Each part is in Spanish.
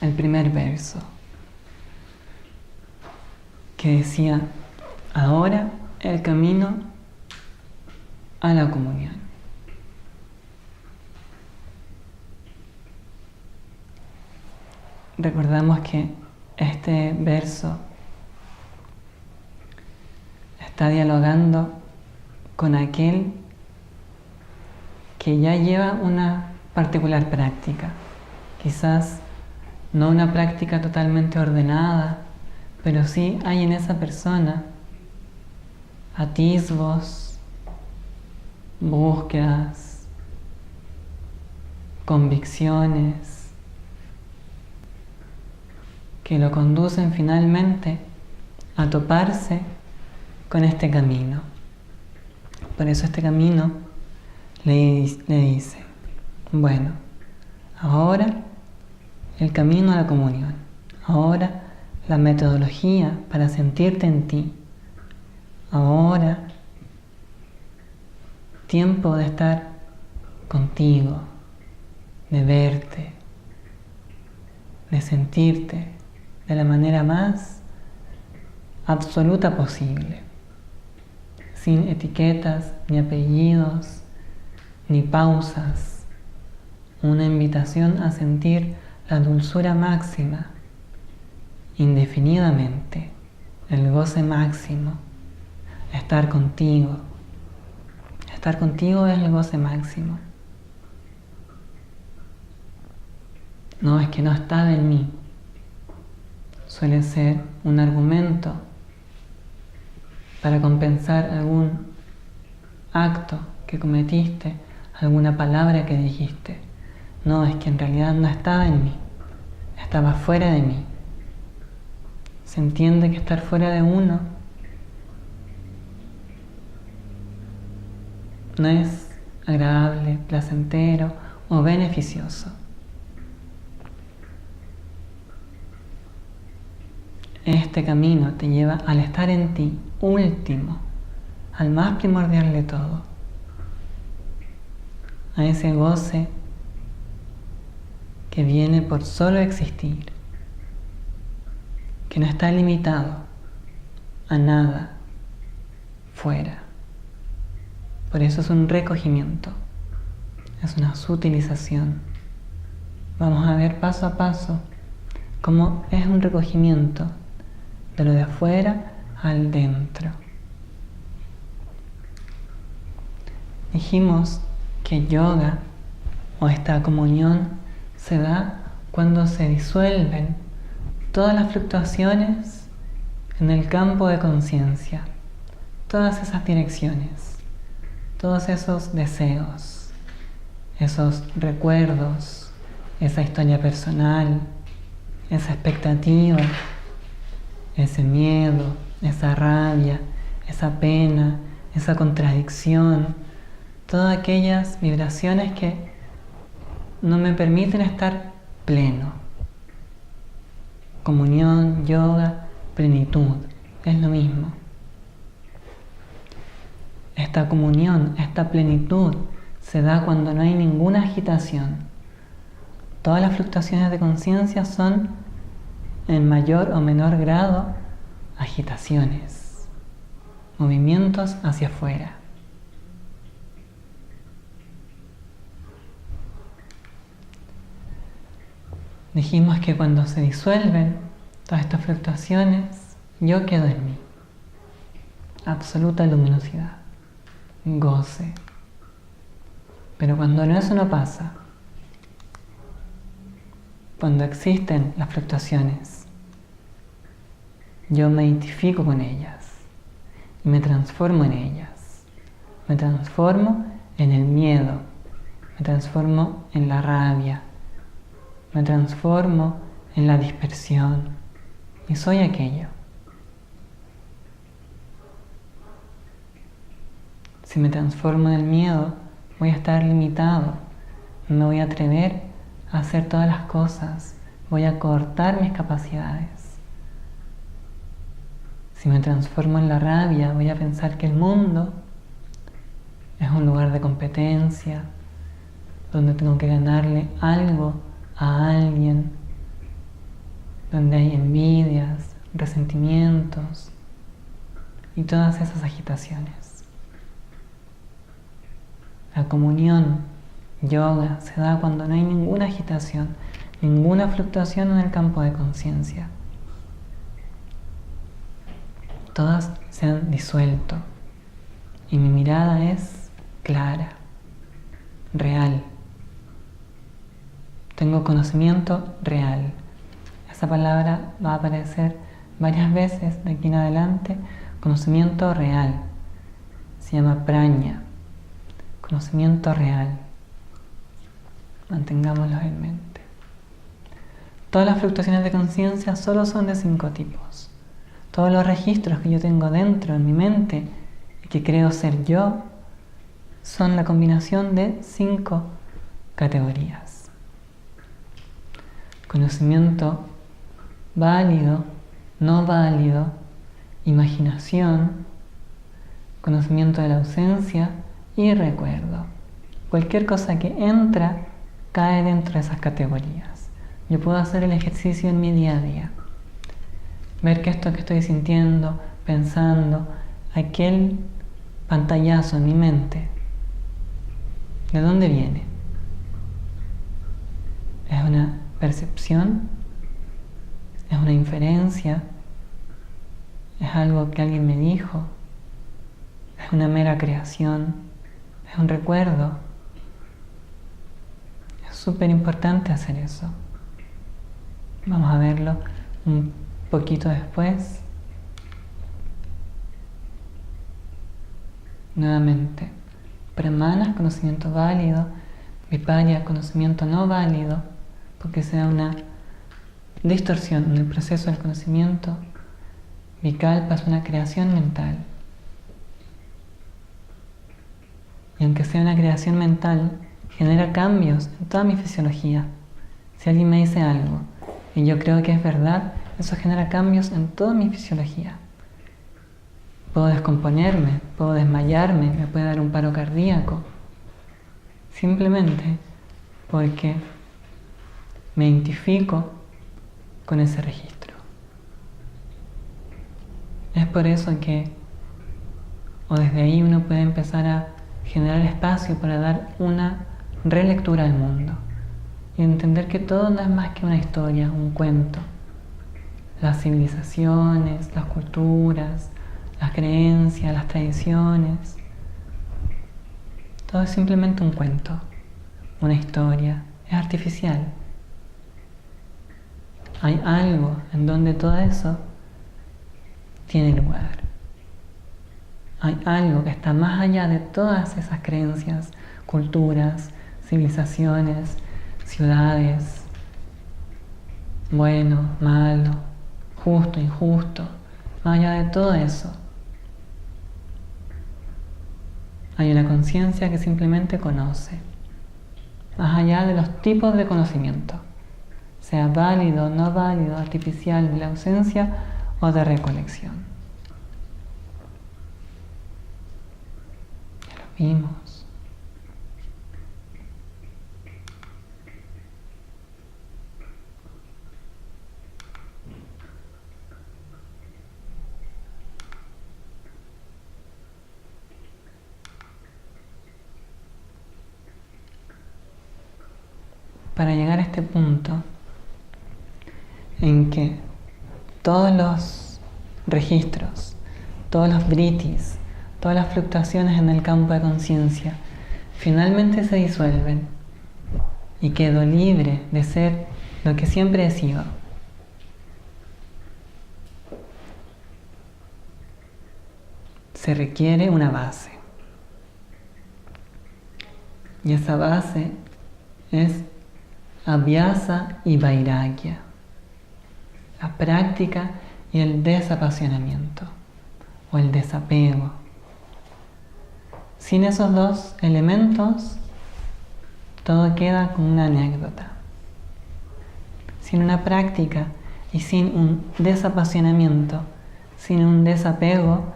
el primer verso, que decía: ahora el camino a la comunión. Recordamos que este verso está dialogando con aquel que ya lleva una particular práctica, quizás no una práctica totalmente ordenada, pero sí hay en esa persona atisbos, búsquedas, convicciones que lo conducen finalmente a toparse con este camino. Por eso este camino le dice: bueno, ahora el camino a la comunión, ahora la metodología para sentirte en ti, ahora tiempo de estar contigo, de verte, de sentirte de la manera más absoluta posible, sin etiquetas, ni apellidos, ni pausas. Una invitación a sentir la dulzura máxima, indefinidamente, el goce máximo, estar contigo. Estar contigo es el goce máximo. No, es que no estaba en mí. Suele ser un argumento para compensar algún acto que cometiste, alguna palabra que dijiste. No, es que en realidad no estaba en mí, estaba fuera de mí. Se entiende que estar fuera de uno no es agradable, placentero o beneficioso. Este camino te lleva al estar en ti, último, al más primordial de todo, a ese goce que viene por solo existir, que no está limitado a nada fuera. Por eso es un recogimiento, es una sutilización. Vamos a ver paso a paso cómo es un recogimiento de lo de afuera al dentro. Dijimos que yoga o esta comunión se da cuando se disuelven todas las fluctuaciones en el campo de conciencia, todas esas direcciones, todos esos deseos, esos recuerdos, esa historia personal, esa expectativa, ese miedo, esa rabia, esa pena, esa contradicción, todas aquellas vibraciones que no me permiten estar pleno. Comunión, yoga, plenitud, es lo mismo. Esta comunión, esta plenitud se da cuando no hay ninguna agitación. Todas las fluctuaciones de conciencia son, en mayor o menor grado, agitaciones, movimientos hacia afuera. Dijimos que cuando se disuelven todas estas fluctuaciones, yo quedo en mí. Absoluta luminosidad, goce. Pero cuando eso no pasa, cuando existen las fluctuaciones, yo me identifico con ellas y me transformo en ellas. Me transformo en el miedo, me transformo en la rabia, me transformo en la dispersión y soy aquello. Si me transformo en el miedo, voy a estar limitado, no me voy a atrever a hacer todas las cosas, voy a cortar mis capacidades. Si me transformo en la rabia, voy a pensar que el mundo es un lugar de competencia, donde tengo que ganarle algo a alguien, donde hay envidias, resentimientos y todas esas agitaciones. La comunión, yoga, se da cuando no hay ninguna agitación, ninguna fluctuación en el campo de conciencia. Todas se han disuelto y mi mirada es clara, real. Tengo conocimiento real. Esa palabra va a aparecer varias veces de aquí en adelante. Conocimiento real. Se llama praña. Conocimiento real. Mantengámoslo en mente. Todas las fluctuaciones de conciencia solo son de 5 tipos. Todos los registros que yo tengo dentro en mi mente y que creo ser yo son la combinación de 5 categorías. Conocimiento válido, no válido, imaginación, conocimiento de la ausencia y recuerdo. Cualquier cosa que entra cae dentro de esas categorías. Yo puedo hacer el ejercicio en mi día a día. Ver que esto que estoy sintiendo, pensando, aquel pantallazo en mi mente, ¿de dónde viene? ¿Es una percepción? ¿Es una inferencia? ¿Es algo que alguien me dijo? ¿Es una mera creación? ¿Es un recuerdo? Es súper importante hacer eso. Vamos a verlo un poquito después. Nuevamente, pramana, conocimiento válido, viparya, conocimiento no válido, porque se da una distorsión en el proceso del conocimiento. Vikalpa es una creación mental. Y aunque sea una creación mental, genera cambios en toda mi fisiología. Si alguien me dice algo y yo creo que es verdad, eso genera cambios en toda mi fisiología. Puedo descomponerme, puedo desmayarme, me puede dar un paro cardíaco. Simplemente porque me identifico con ese registro. Es por eso que, o desde ahí uno puede empezar a generar espacio para dar una relectura al mundo y entender que todo no es más que una historia, un cuento. Las civilizaciones, las culturas, las creencias, las tradiciones, todo es simplemente un cuento, una historia, es artificial. Hay algo en donde todo eso tiene lugar. Hay algo que está más allá de todas esas creencias, culturas, civilizaciones, ciudades, bueno, malo, justo, injusto. Más allá de todo eso, hay una conciencia que simplemente conoce. Más allá de los tipos de conocimiento, sea válido, no válido, artificial, de la ausencia o de recolección. Ya lo vimos. Para llegar a este punto en que todos los registros, todos los vrittis, todas las fluctuaciones en el campo de conciencia finalmente se disuelven y quedo libre de ser lo que siempre he sido. Se requiere una base. Y esa base es abhyasa y vairagya, la práctica y el desapasionamiento o el desapego. Sin esos dos elementos, todo queda como una anécdota. Sin una práctica y sin un desapasionamiento, sin un desapego,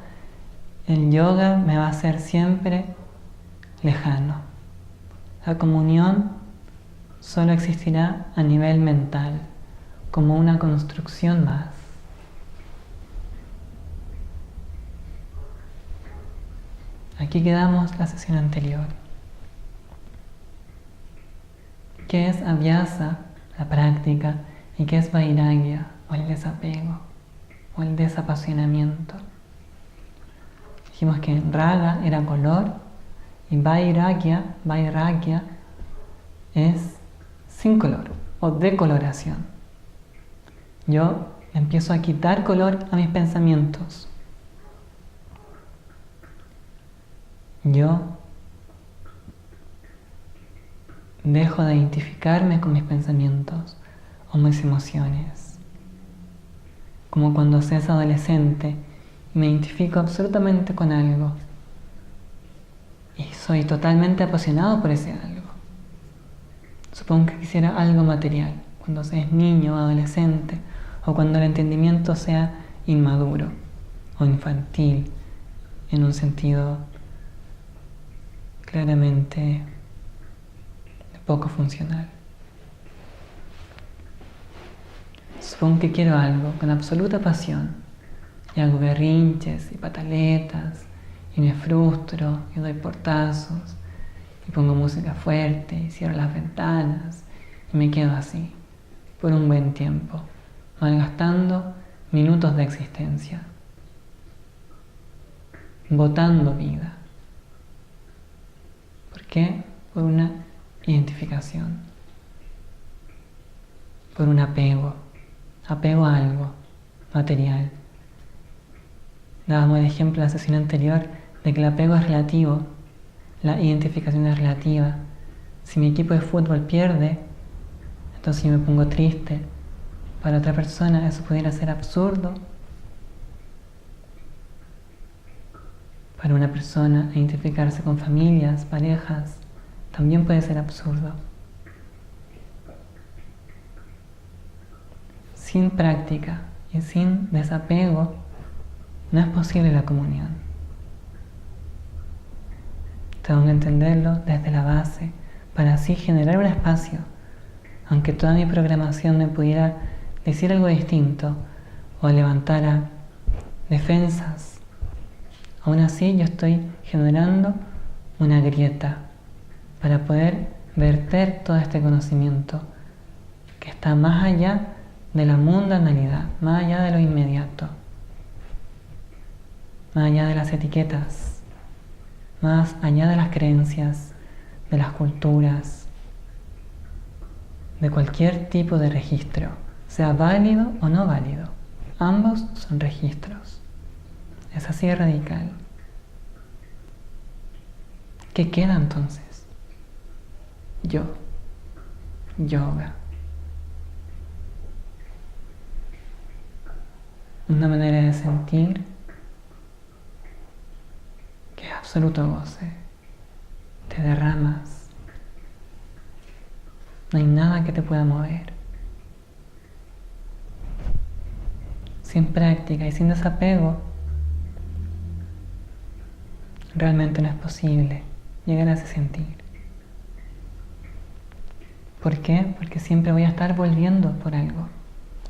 el yoga me va a ser siempre lejano. La comunión solo existirá a nivel mental, como una construcción más. Aquí quedamos la sesión anterior. ¿Qué es abhyasa, la práctica, y qué es vairagya, o el desapego, o el desapasionamiento? Dijimos que raga era color y vairagya es sin color o decoloración. Yo empiezo a quitar color a mis pensamientos. Yo dejo de identificarme con mis pensamientos o mis emociones. Como cuando se es adolescente y me identifico absolutamente con algo. Y soy totalmente apasionado por ese algo. Supongo que quisiera algo material, cuando se es niño o adolescente, o cuando el entendimiento sea inmaduro o infantil, en un sentido claramente poco funcional. Supongo que quiero algo con absoluta pasión y hago berrinches y pataletas y me frustro y doy portazos y pongo música fuerte y cierro las ventanas y me quedo así por un buen tiempo, malgastando minutos de existencia, botando vida. ¿Por qué? Por una identificación, por un apego a algo material. Dábamos el ejemplo en la sesión anterior de que el apego es relativo, la identificación es relativa. Si mi equipo de fútbol pierde, entonces yo me pongo triste. Para otra persona eso pudiera ser absurdo. Para una persona identificarse con familias, parejas, también puede ser absurdo. Sin práctica y sin desapego no es posible la comunión. Tengo que entenderlo desde la base para así generar un espacio. Aunque toda mi programación me pudiera decir algo distinto o levantara defensas, aún así yo estoy generando una grieta para poder verter todo este conocimiento que está más allá de la mundanalidad, más allá de lo inmediato, más allá de las etiquetas, más allá de las creencias, de las culturas, de cualquier tipo de registro, sea válido o no válido. Ambos son registros. Es así de radical. ¿Qué queda entonces? Yo. Yoga. Una manera de sentir que es absoluto goce. Te derramas. No hay nada que te pueda mover. Sin práctica y sin desapego, realmente no es posible llegar a ese sentir. ¿Por qué? Porque siempre voy a estar volviendo por algo.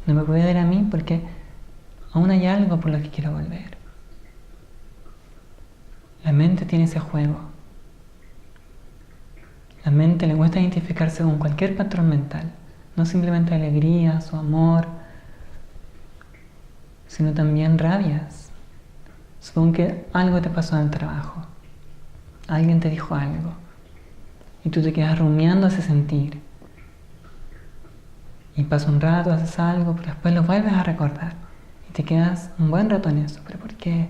No me puedo ir a mí porque aún hay algo por lo que quiero volver. La mente tiene ese juego. La mente le cuesta identificarse con cualquier patrón mental, no simplemente alegrías o amor, sino también rabias. Supongo que algo te pasó en el trabajo, alguien te dijo algo, y tú te quedas rumiando ese sentir. Y pasa un rato, haces algo, pero después lo vuelves a recordar. Y te quedas un buen rato en eso. ¿Pero por qué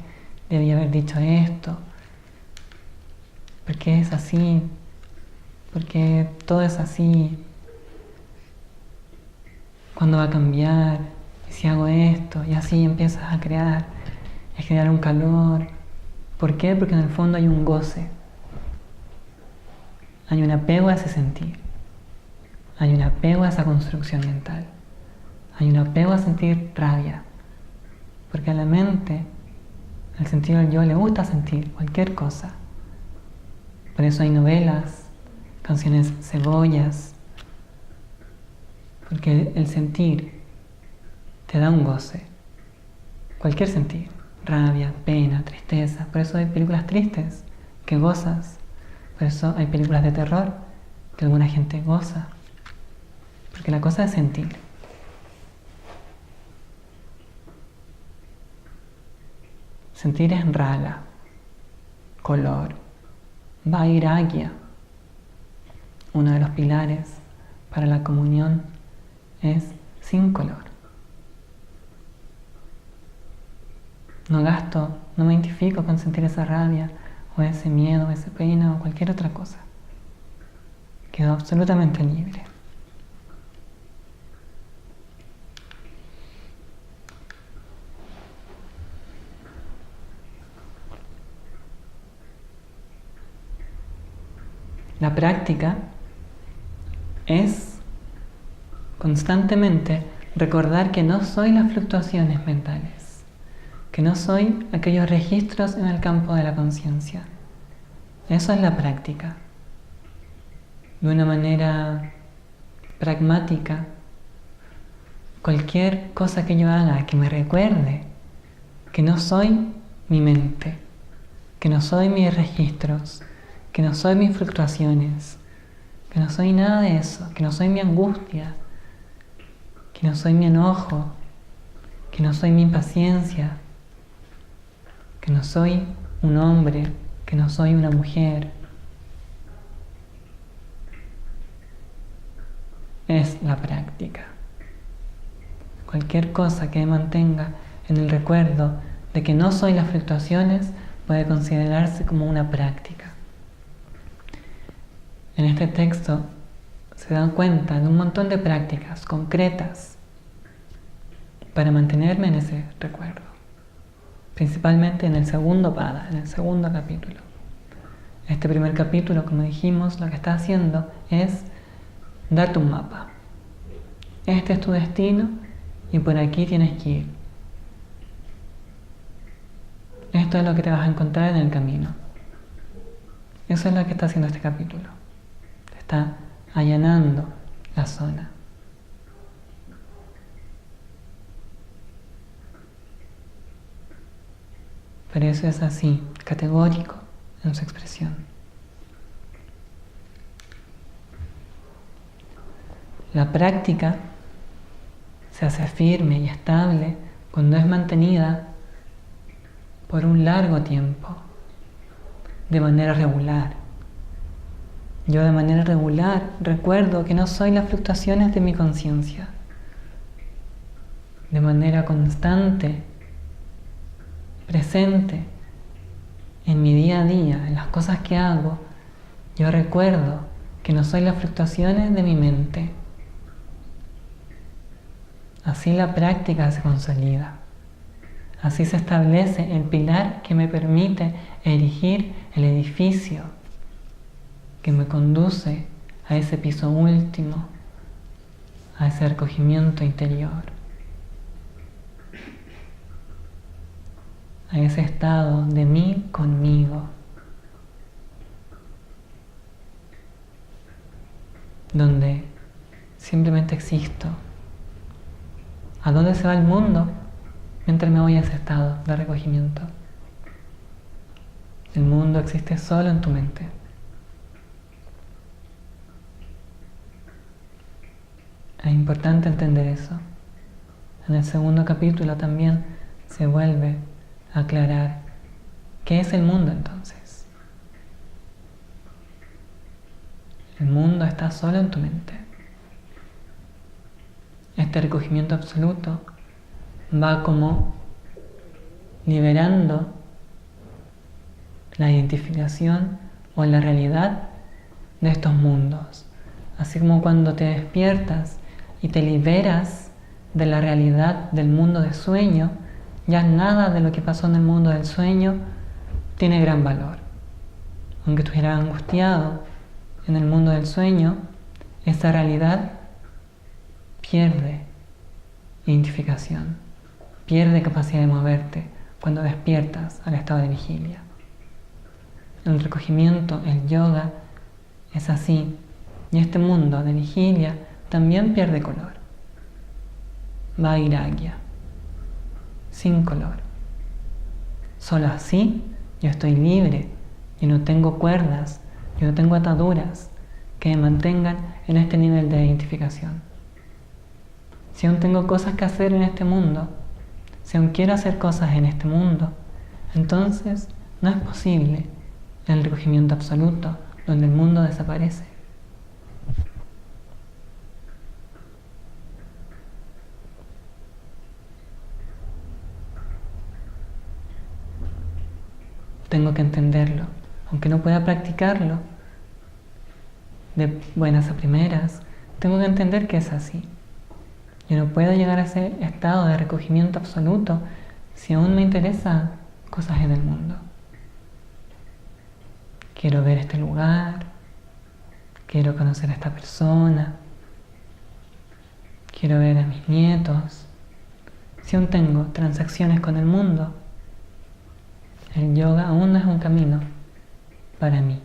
debía haber dicho esto? ¿Por qué es así? ¿Por qué todo es así? ¿Cuándo va a cambiar? ¿Y si hago esto? Y así empiezas a generar un calor. ¿Por qué? Porque en el fondo hay un goce. Hay un apego a ese sentir. Hay un apego a esa construcción mental. Hay un apego a sentir rabia. Porque a la mente, al sentido del yo, le gusta sentir cualquier cosa. Por eso hay novelas, canciones cebollas. Porque el sentir te da un goce. Cualquier sentir, rabia, pena, tristeza. Por eso hay películas tristes que gozas. Por eso hay películas de terror que alguna gente goza. Porque la cosa es sentir. Sentir es raga, color, vairagya. Uno de los pilares para la comunión es sin color. No gasto, no me identifico con sentir esa rabia, o ese miedo, o esa pena, o cualquier otra cosa. Quedo absolutamente libre. La práctica es constantemente recordar que no soy las fluctuaciones mentales, que no soy aquellos registros en el campo de la conciencia. Eso es la práctica. De una manera pragmática, cualquier cosa que yo haga que me recuerde que no soy mi mente, que no soy mis registros, que no soy mis fluctuaciones, que no soy nada de eso, que no soy mi angustia, que no soy mi enojo, que no soy mi impaciencia, que no soy un hombre, que no soy una mujer. Es la práctica. Cualquier cosa que me mantenga en el recuerdo de que no soy las fluctuaciones puede considerarse como una práctica. En este texto se dan cuenta de un montón de prácticas concretas para mantenerme en ese recuerdo. Principalmente en el segundo pada, en el segundo capítulo. Este primer capítulo, como dijimos, lo que está haciendo es darte un mapa. Este es tu destino y por aquí tienes que ir. Esto es lo que te vas a encontrar en el camino. Eso es lo que está haciendo este capítulo. Está allanando la zona. Pero eso es así, categórico en su expresión. La práctica se hace firme y estable cuando es mantenida por un largo tiempo, de manera regular. Yo de manera regular recuerdo que no soy las fluctuaciones de mi conciencia. De manera constante, presente, en mi día a día, en las cosas que hago, yo recuerdo que no soy las fluctuaciones de mi mente. Así la práctica se consolida. Así se establece el pilar que me permite erigir el edificio que me conduce a ese piso último, a ese recogimiento interior, a ese estado de mí conmigo, donde simplemente existo. ¿A dónde se va el mundo mientras me voy a ese estado de recogimiento? El mundo existe solo en tu mente. Es importante entender eso. En el segundo capítulo también se vuelve a aclarar qué es el mundo entonces. El mundo está solo en tu mente. Este recogimiento absoluto va como liberando la identificación o la realidad de estos mundos. Así como cuando te despiertas y te liberas de la realidad del mundo de sueño, ya nada de lo que pasó en el mundo del sueño tiene gran valor. Aunque estuvieras angustiado en el mundo del sueño, esa realidad pierde identificación, pierde capacidad de moverte cuando despiertas al estado de vigilia. El recogimiento, el yoga, es así, y este mundo de vigilia también pierde color. Vairagya. sin color. Solo así yo estoy libre, yo no tengo cuerdas, yo no tengo ataduras que me mantengan en este nivel de identificación. Si aún tengo cosas que hacer en este mundo, si aún quiero hacer cosas en este mundo, entonces no es posible el recogimiento absoluto donde el mundo desaparece. Tengo que entenderlo, aunque no pueda practicarlo de buenas a primeras, tengo que entender que es así. Yo no puedo llegar a ese estado de recogimiento absoluto si aún me interesan cosas en el mundo. Quiero ver este lugar, quiero conocer a esta persona, quiero ver a mis nietos. Si aún tengo transacciones con el mundo, el yoga aún no es un camino para mí.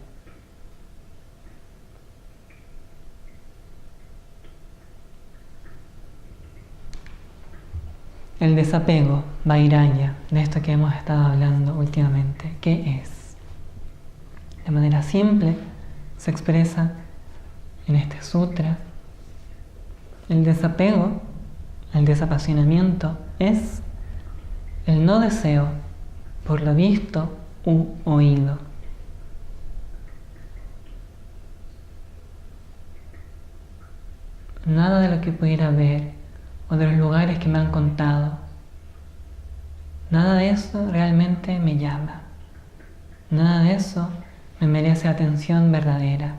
El desapego, vairagya, de esto que hemos estado hablando últimamente, ¿qué es? De manera simple se expresa en este sutra. El desapego, el desapasionamiento, es el no deseo por lo visto u oído. Nada de lo que pudiera ver o de los lugares que me han contado, nada de eso realmente me llama. Nada de eso me merece atención verdadera.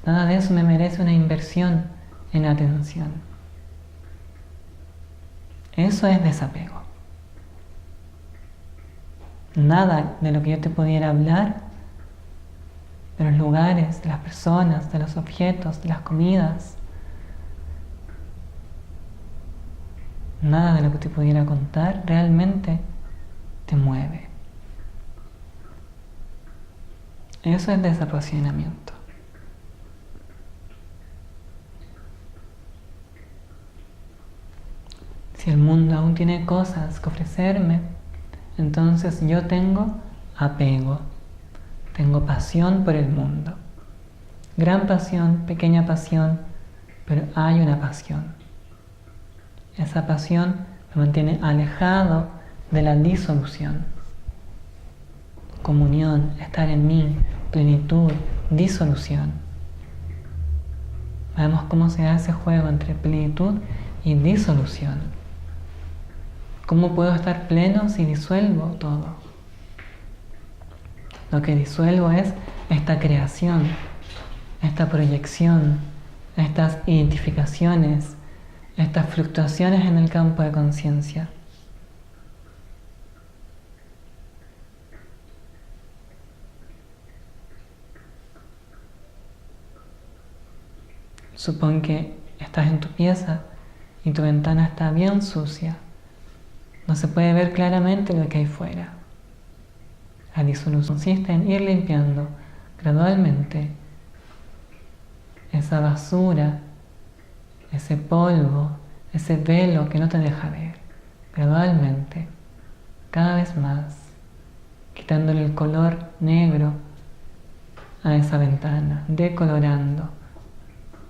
Nada de eso me merece una inversión en atención. Eso es desapego. Nada de lo que yo te pudiera hablar, de los lugares, de las personas, de los objetos, de las comidas, nada de lo que te pudiera contar realmente te mueve. Eso es desapasionamiento. Si el mundo aún tiene cosas que ofrecerme, entonces yo tengo apego, tengo pasión por el mundo. Gran pasión, pequeña pasión, pero hay una pasión. Esa pasión me mantiene alejado de la disolución. Comunión, estar en mí, plenitud, disolución. Veamos cómo se hace ese juego entre plenitud y disolución. ¿Cómo puedo estar pleno si disuelvo todo? Lo que disuelvo es esta creación, esta proyección, estas identificaciones, estas fluctuaciones en el campo de conciencia. Supón que estás en tu pieza y tu ventana está bien sucia. No se puede ver claramente lo que hay fuera. La disolución consiste en ir limpiando gradualmente esa basura, ese polvo, ese velo que no te deja ver. Gradualmente, cada vez más, quitándole el color negro a esa ventana, decolorando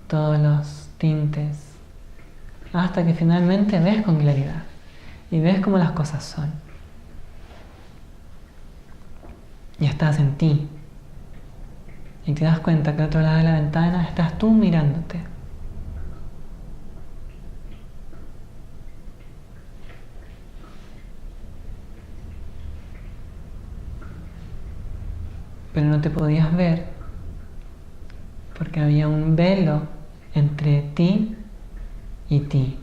todos los tintes, hasta que finalmente ves con claridad y ves cómo las cosas son. Y estás en ti. Y te das cuenta que al otro lado de la ventana estás tú mirándote. Pero no te podías ver porque había un velo entre ti y ti.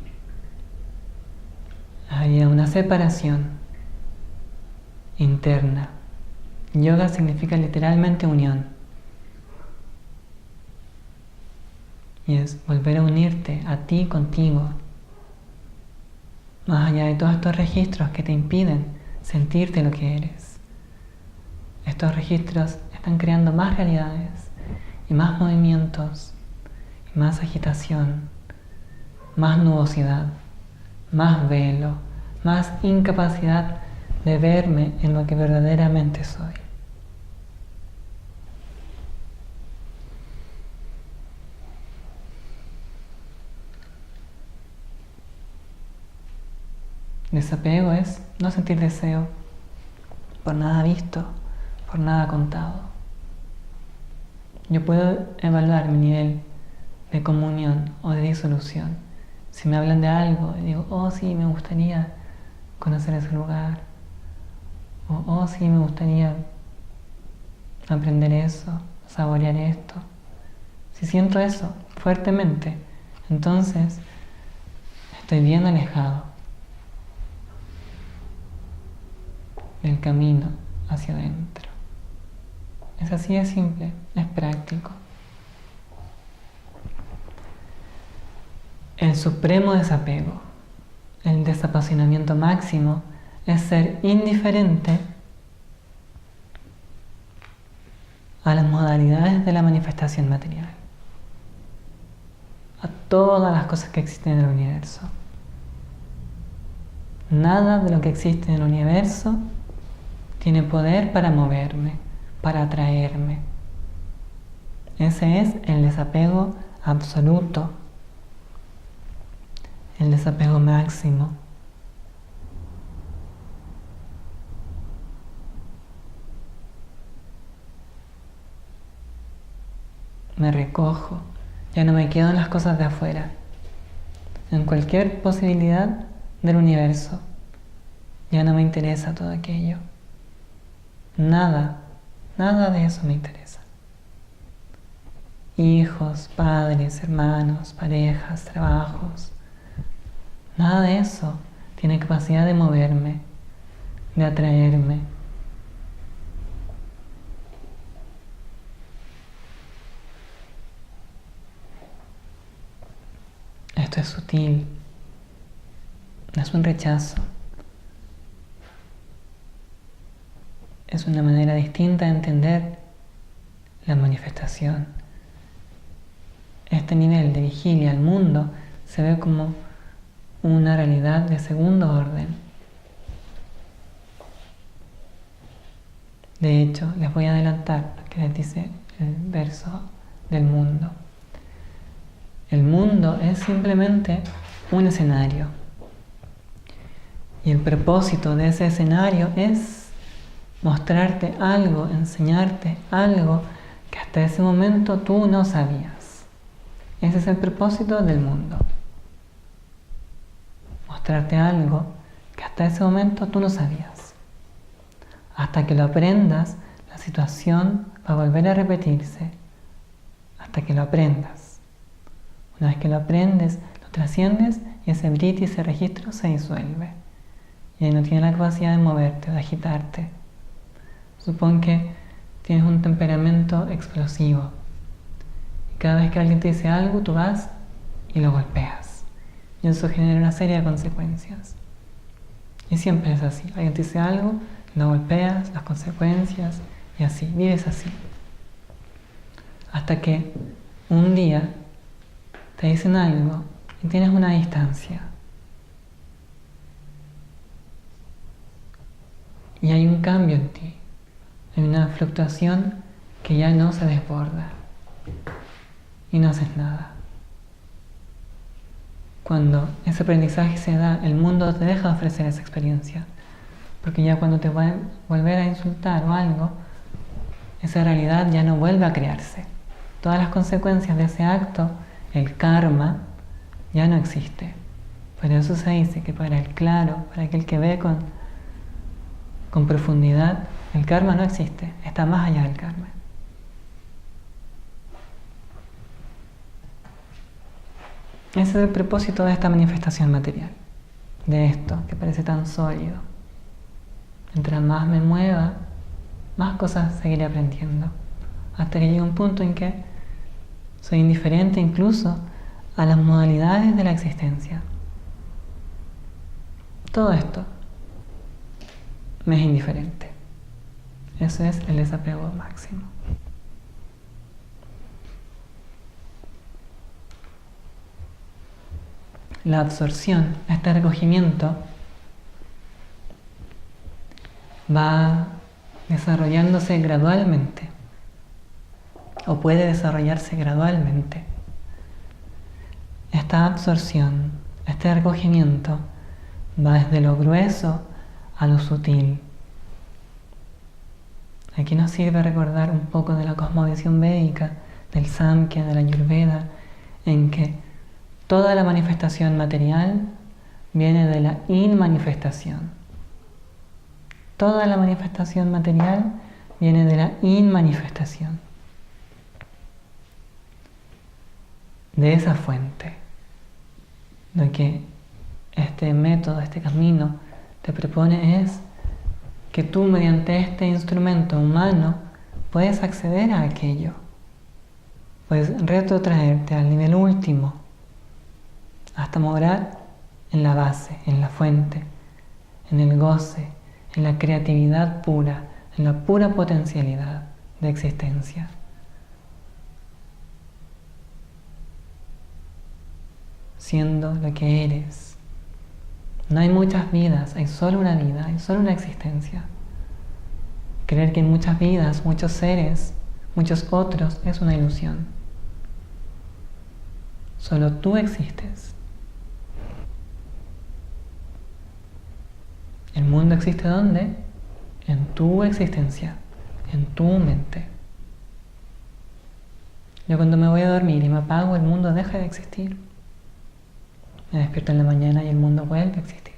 Había una separación interna. Yoga significa literalmente unión. Y es volver a unirte a ti contigo. Más allá de todos estos registros que te impiden sentirte lo que eres. Estos registros están creando más realidades y más movimientos y más agitación, más nubosidad, más velo, más incapacidad de verme en lo que verdaderamente soy. Desapego es no sentir deseo por nada visto, por nada contado. Yo puedo evaluar mi nivel de comunión o de disolución. Si me hablan de algo y digo, oh sí, me gustaría conocer ese lugar, o oh sí, me gustaría aprender eso, saborear esto. Si siento eso fuertemente, entonces estoy bien alejado del camino hacia adentro. Es así de simple, es práctico. El supremo desapego, el desapasionamiento máximo, es ser indiferente a las modalidades de la manifestación material, a todas las cosas que existen en el universo. Nada de lo que existe en el universo tiene poder para moverme, para atraerme. Ese es el desapego absoluto, el desapego máximo. Me recojo, ya no me quedo en las cosas de afuera, en cualquier posibilidad del universo. Ya no me interesa todo aquello. Nada de eso me interesa. Hijos, padres, hermanos, parejas, trabajos. Nada de eso tiene capacidad de moverme, de atraerme. Esto es sutil, no es un rechazo. Es una manera distinta de entender la manifestación. Este nivel de vigilia al mundo se ve como una realidad de segundo orden. De hecho, les voy a adelantar lo que les dice el verso del mundo. El mundo es simplemente un escenario. Y el propósito de ese escenario es mostrarte algo, enseñarte algo que hasta ese momento tú no sabías. Ese es el propósito del mundo. Mostrarte algo que hasta ese momento tú no sabías. Hasta que lo aprendas, la situación va a volver a repetirse. Hasta que lo aprendas. Una vez que lo aprendes, lo trasciendes y ese brit y ese registro se disuelve. Y ahí no tiene la capacidad de moverte, de agitarte. Supón que tienes un temperamento explosivo. Y cada vez que alguien te dice algo, tú vas y lo golpeas. Y eso genera una serie de consecuencias. Y siempre es así. Alguien te dice algo, lo golpeas, las consecuencias, y así. Vives así. Hasta que un día te dicen algo y tienes una distancia. Y hay un cambio en ti. Hay una fluctuación que ya no se desborda. Y no haces nada. Cuando ese aprendizaje se da, el mundo te deja de ofrecer esa experiencia. Porque ya cuando te va a volver a insultar o algo, esa realidad ya no vuelve a crearse. Todas las consecuencias de ese acto, el karma, ya no existe. Por eso se dice que para el claro, para aquel que ve con profundidad, el karma no existe, está más allá del karma. Ese es el propósito de esta manifestación material, de esto que parece tan sólido. Mientras más me mueva, más cosas seguiré aprendiendo, hasta que llegue un punto en que soy indiferente incluso a las modalidades de la existencia. Todo esto me es indiferente. Eso es el desapego máximo. La absorción, este recogimiento, va desarrollándose gradualmente, o puede desarrollarse gradualmente. Esta absorción, este recogimiento, va desde lo grueso a lo sutil. Aquí nos sirve recordar un poco de la cosmovisión védica, del Samkhya, de la Ayurveda, en que toda la manifestación material viene de la inmanifestación. Toda la manifestación material viene de la inmanifestación. De esa fuente. Lo que este método, este camino te propone es que tú mediante este instrumento humano puedes acceder a aquello. Puedes retrotraerte al nivel último hasta morar en la base, en la fuente, en el goce, en la creatividad pura, en la pura potencialidad de existencia. Siendo lo que eres. No hay muchas vidas, hay solo una vida, hay solo una existencia. Creer que hay muchas vidas, muchos seres, muchos otros, es una ilusión. Solo tú existes. El mundo existe ¿dónde? En tu existencia, en tu mente. Yo cuando me voy a dormir y me apago, el mundo deja de existir. Me despierto en la mañana y el mundo vuelve a existir.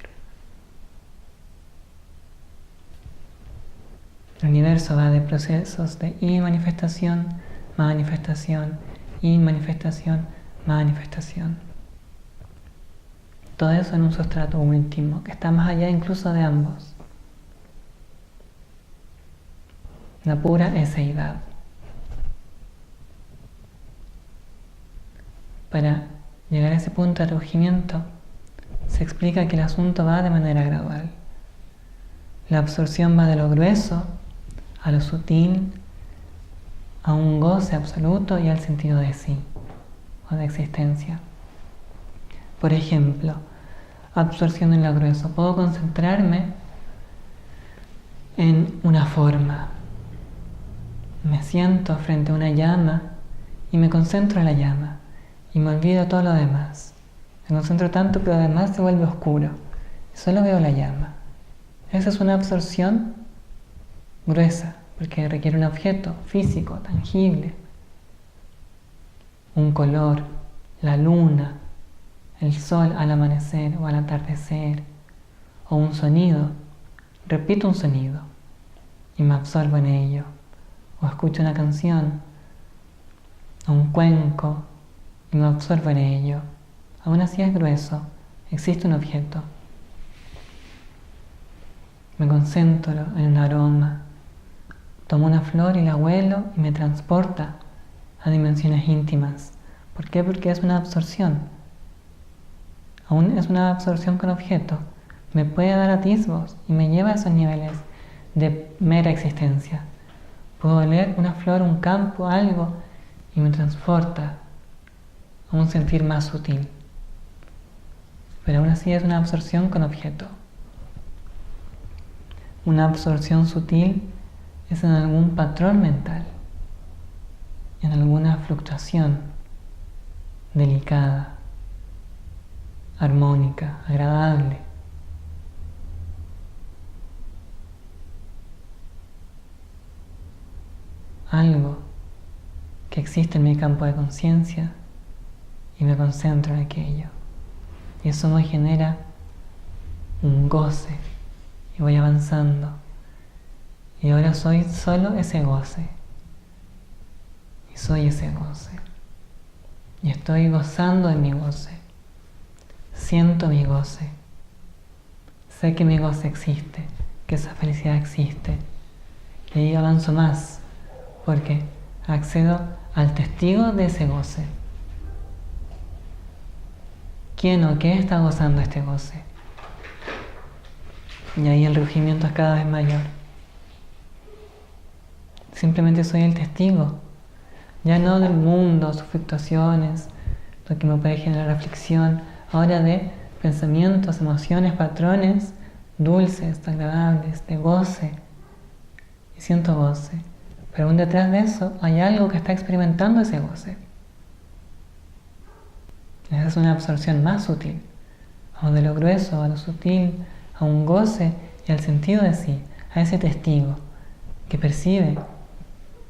El universo va de procesos de inmanifestación, manifestación, inmanifestación, manifestación. Todo eso en un sustrato último, que está más allá incluso de ambos. La pura eseidad. Para llegar a ese punto de recogimiento, se explica que el asunto va de manera gradual. La absorción va de lo grueso a lo sutil, a un goce absoluto y al sentido de sí, o de existencia. Por ejemplo, absorción en lo grueso. Puedo concentrarme en una forma. Me siento frente a una llama y me concentro en la llama y me olvido todo lo demás. Me concentro tanto que lo demás se vuelve oscuro. Solo veo la llama. Esa es una absorción gruesa, porque requiere un objeto físico, tangible. Un color, la luna, el sol al amanecer o al atardecer, o un sonido. Repito un sonido y me absorbo en ello. O escucho una canción, o un cuenco, y me absorbo en ello. Aún así es grueso, existe un objeto. Me concentro en un aroma, tomo una flor y la huelo y me transporta a dimensiones íntimas. ¿Por qué? Porque es una absorción. Aún es una absorción con objeto. Me puede dar atisbos y me lleva a esos niveles de mera existencia. Puedo oler una flor, un campo, algo, y me transporta a un sentir más sutil. Pero aún así es una absorción con objeto. Una absorción sutil es en algún patrón mental, en alguna fluctuación delicada, armónica, agradable. Algo que existe en mi campo de conciencia y me concentro en aquello. Y eso me genera un goce y voy avanzando. Y ahora soy solo ese goce. Y soy ese goce. Y estoy gozando de mi goce. Siento mi goce. Sé que mi goce existe, que esa felicidad existe. Y ahí avanzo más, porque accedo al testigo de ese goce. ¿Quién o qué está gozando este goce? Y ahí el recogimiento es cada vez mayor. Simplemente soy el testigo, ya no del mundo, sus fluctuaciones, lo que me puede generar aflicción, ahora de pensamientos, emociones, patrones dulces, agradables, de goce, y siento goce. Pero aún detrás de eso hay algo que está experimentando ese goce. Esa es una absorción más sutil. Vamos de lo grueso a lo sutil, a un goce y al sentido de sí, a ese testigo que percibe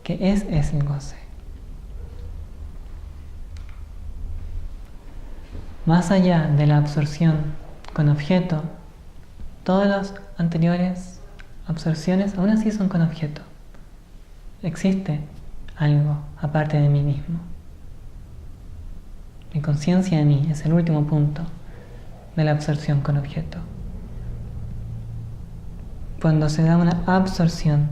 que es el goce. Más allá de la absorción con objeto, todas las anteriores absorciones aún así son con objeto. Existe algo aparte de mí mismo. Mi conciencia de mí es el último punto de la absorción con objeto. Cuando se da una absorción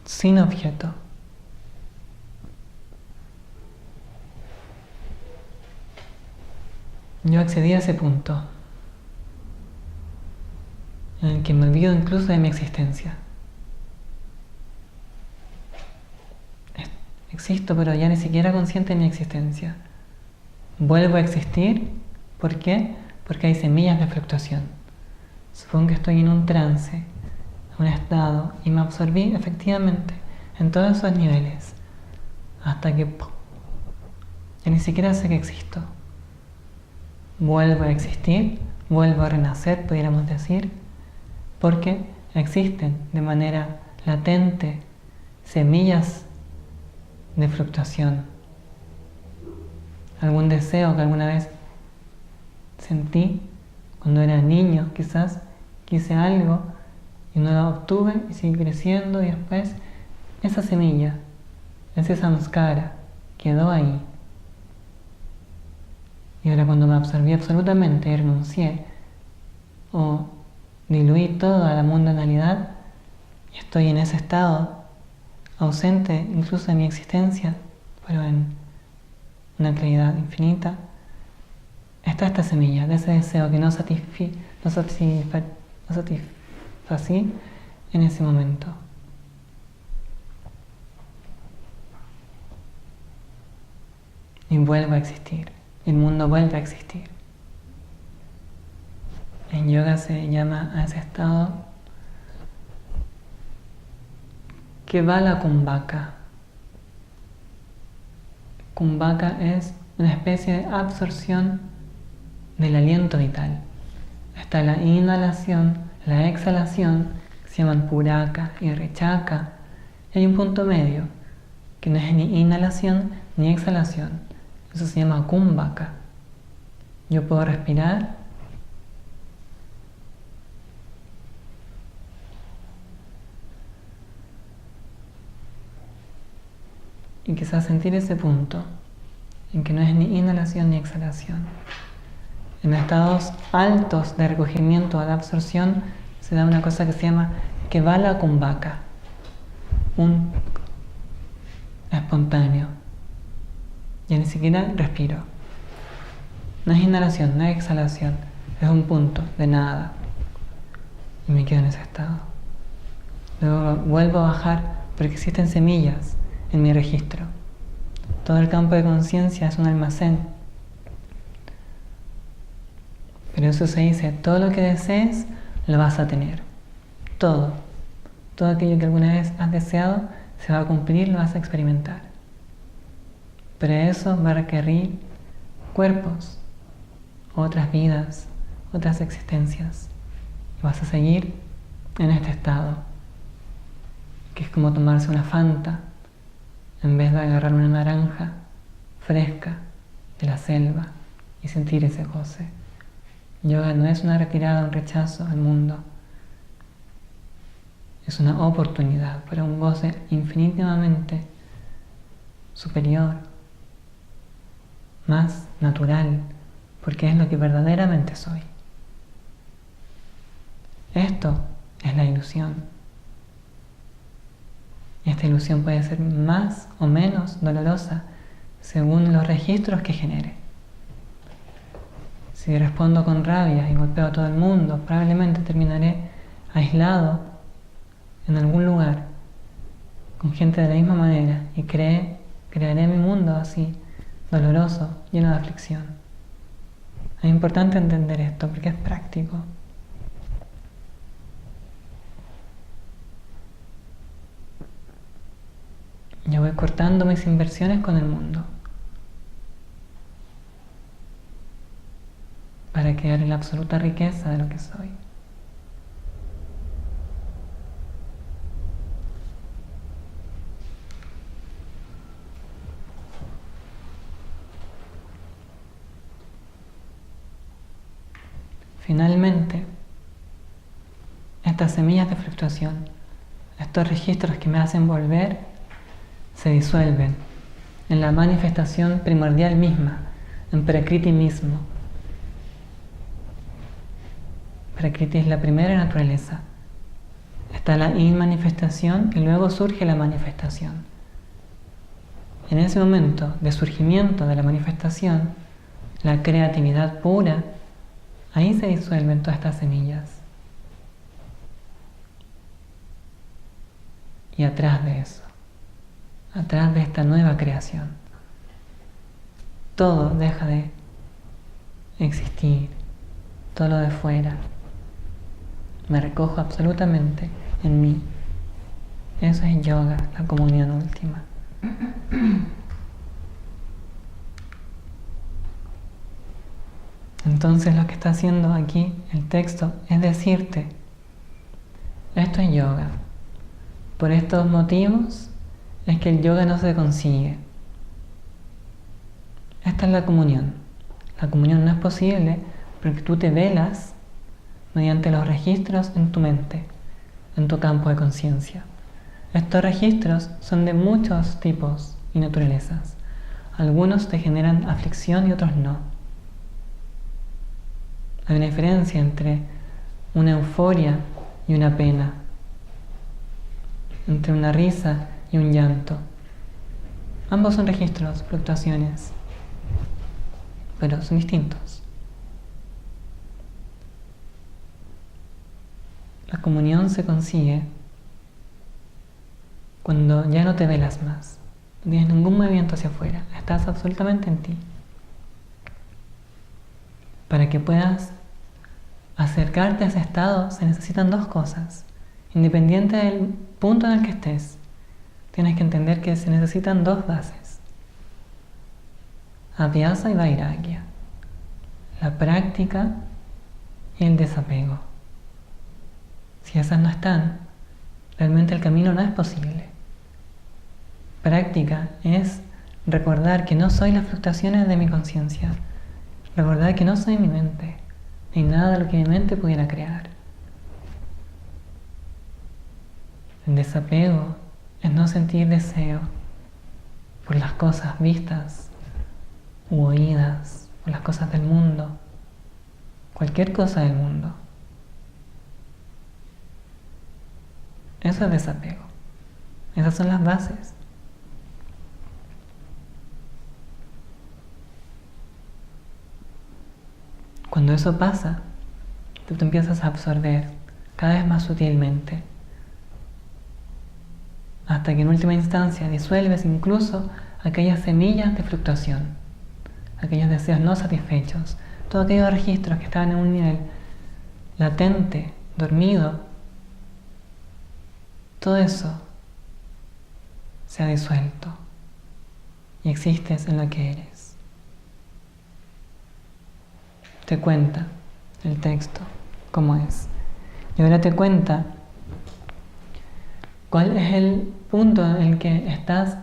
sin objeto, yo accedí a ese punto en el que me olvido incluso de mi existencia. Existo, pero ya ni siquiera consciente de mi existencia. Vuelvo a existir. ¿Por qué? Porque hay semillas de fluctuación. Supongo que estoy en un trance, en un estado, y me absorbí efectivamente en todos esos niveles, hasta que ya ni siquiera sé que existo. Vuelvo a existir, vuelvo a renacer, pudiéramos decir, porque existen de manera latente semillas de fluctuación. Algún deseo que alguna vez sentí cuando era niño, quizás quise algo y no lo obtuve y seguí creciendo, y después esa semilla, ese samskara, quedó ahí. Y ahora cuando me absorbí absolutamente y renuncié o diluí toda la mundanalidad y estoy en ese estado ausente incluso de mi existencia, pero en una claridad infinita, está esta semilla de ese deseo que no satisfací en ese momento. Y vuelve a existir. El mundo vuelve a existir. En yoga se llama a ese estado Kevala Kumbhaka. Kumbhaka es una especie de absorción del aliento vital. Está la inhalación, la exhalación, que se llaman Puraka y Rechaka. Y hay un punto medio, que no es ni inhalación ni exhalación. Eso se llama Kumbhaka. Yo puedo respirar y quizás sentir ese punto en que no es ni inhalación ni exhalación. En estados altos de recogimiento a la absorción se da una cosa que se llama Kevala Kumbhaka, un espontáneo. Ya ni siquiera respiro. No es inhalación, no es exhalación, es un punto de nada. Y me quedo en ese estado. Luego vuelvo a bajar porque existen semillas en mi registro. Todo el campo de conciencia es un almacén. Pero eso se dice, todo lo que desees lo vas a tener. Todo. Todo aquello que alguna vez has deseado se va a cumplir, lo vas a experimentar. Pero eso va a requerir cuerpos, otras vidas, otras existencias. Y vas a seguir en este estado, que es como tomarse una Fanta en vez de agarrar una naranja fresca de la selva y sentir ese goce. Yoga no es una retirada, un rechazo al mundo. Es una oportunidad para un goce infinitamente superior, más natural, porque es lo que verdaderamente soy. Esto es la ilusión. Y esta ilusión puede ser más o menos dolorosa según los registros que genere. Si respondo con rabia y golpeo a todo el mundo, probablemente terminaré aislado en algún lugar con gente de la misma manera y crearé mi mundo así, doloroso, lleno de aflicción. Es importante entender esto porque es práctico. Yo voy cortando mis inversiones con el mundo para quedar en la absoluta riqueza de lo que soy. Finalmente, estas semillas de fluctuación, estos registros que me hacen volver, se disuelven en la manifestación primordial misma, en Prakriti mismo. Prakriti es la primera naturaleza. Está la inmanifestación y luego surge la manifestación. En ese momento de surgimiento de la manifestación, la creatividad pura, ahí se disuelven todas estas semillas. Y atrás de eso, atrás de esta nueva creación, todo deja de existir, todo lo de fuera. Me recojo absolutamente en mí. Eso es yoga, la comunión última. Entonces lo que está haciendo aquí el texto es decirte, esto es yoga. Por estos motivos es que el yoga no se consigue. Esta es la comunión. La comunión no es posible porque tú te velas mediante los registros en tu mente, en tu campo de conciencia. Estos registros son de muchos tipos y naturalezas. Algunos te generan aflicción y otros no. Hay una diferencia entre una euforia y una pena, entre una risa y un llanto. Ambos son registros, fluctuaciones, pero son distintos. La comunión se consigue cuando ya no te velas más, no tienes ningún movimiento hacia afuera, estás absolutamente en ti. Para que puedas acercarte a ese estado se necesitan dos cosas. Independiente del punto en el que estés, tienes que entender que se necesitan dos bases: Abhyasa y Vairagya, la práctica y el desapego. Si esas no están, realmente el camino no es posible. Práctica es recordar que no soy las fluctuaciones de mi conciencia, recordar que no soy mi mente, ni nada de lo que mi mente pudiera crear. El desapego es no sentir deseo por las cosas vistas u oídas, por las cosas del mundo, cualquier cosa del mundo. Eso es desapego. Esas son las bases. Cuando eso pasa, tú te empiezas a absorber cada vez más sutilmente, hasta que en última instancia disuelves incluso aquellas semillas de fluctuación, aquellos deseos no satisfechos, todos aquellos registros que estaban en un nivel latente, dormido. Todo eso se ha disuelto y existes en lo que eres. Te cuenta el texto cómo es. Y ahora te cuenta cuál es el punto en el que estás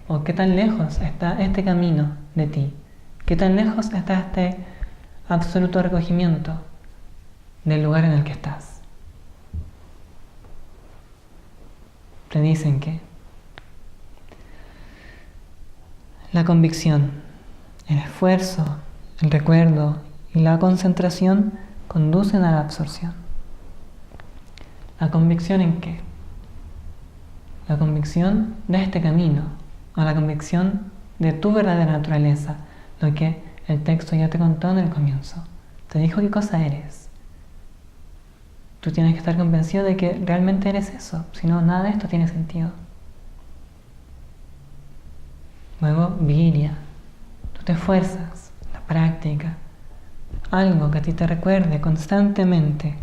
o qué tan lejos está este camino de ti. Qué tan lejos está este absoluto recogimiento del lugar en el que estás. Te dicen que la convicción, el esfuerzo, el recuerdo y la concentración conducen a la absorción. ¿La convicción en qué? La convicción de este camino, o la convicción de tu verdadera naturaleza, lo que el texto ya te contó en el comienzo. Te dijo qué cosa eres. Tú tienes que estar convencido de que realmente eres eso, si no, nada de esto tiene sentido. Luego, virya. Tú te esfuerzas, la práctica, algo que a ti te recuerde constantemente